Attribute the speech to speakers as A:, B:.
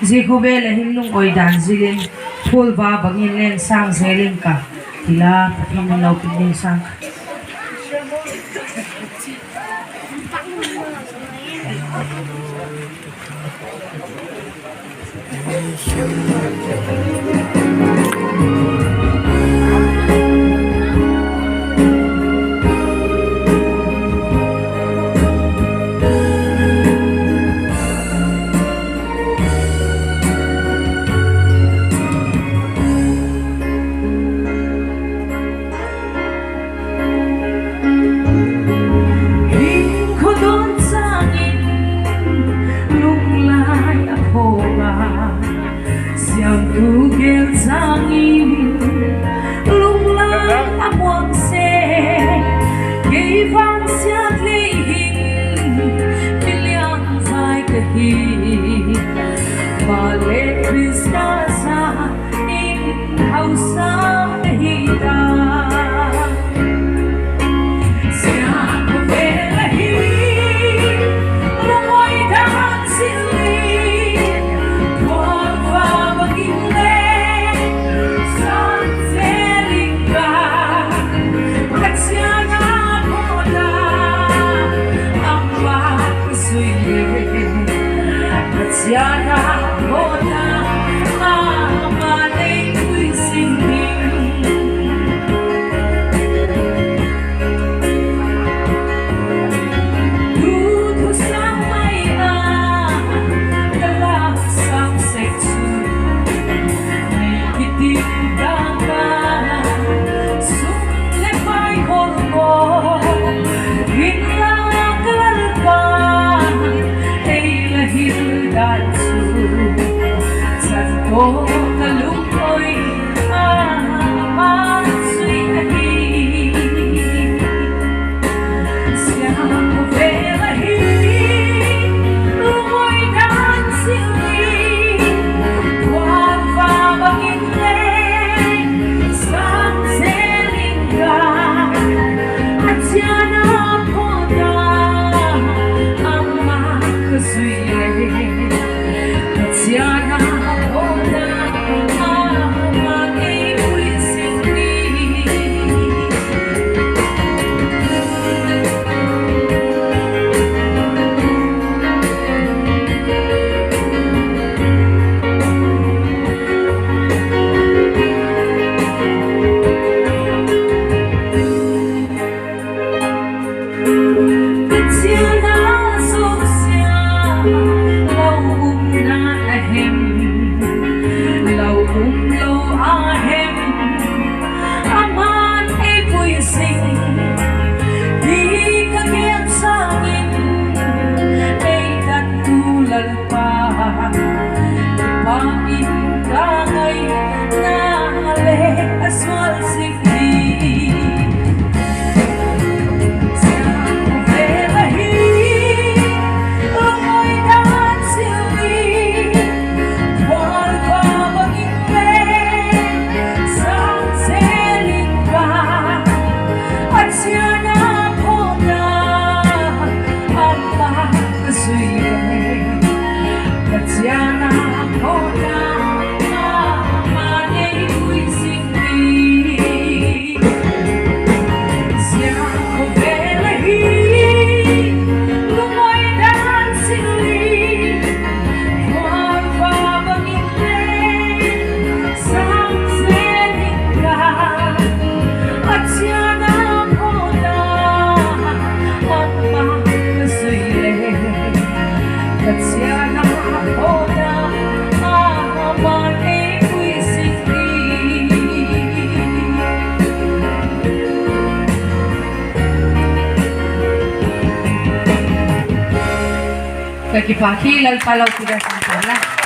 A: Jehove lahim nung oi dan zilin phul ba bangin len sang zelin ka tila pathimin lau pin sang
B: Tugel sangin lung lang amwang se kay vang siat lehin bilyang vai kahi male krista sa in hausa hida Siana Mona Mama Lay singing Tudo sang may dalang sang sexu Ikiting dagan Sumlepay holmo Hinlang kalalpan Ay lahil dansu santo kalungkoy amasui ahi siang velahi lumoy dansili wag babangin sang selingga at siana poda ama kasui Siana Mona Mama Lay singing Siana Sosia Lo ahem aman ay puising di kagyat sangin ay tatulal pa pain kagay nale aswal sigli Siana Mona Mama Lay singing siang velahi lumoy dansili wag babangin sang selingga at Siana Mona Mama kasuyle at Siana Kaki paki lal palau tidak sampailah.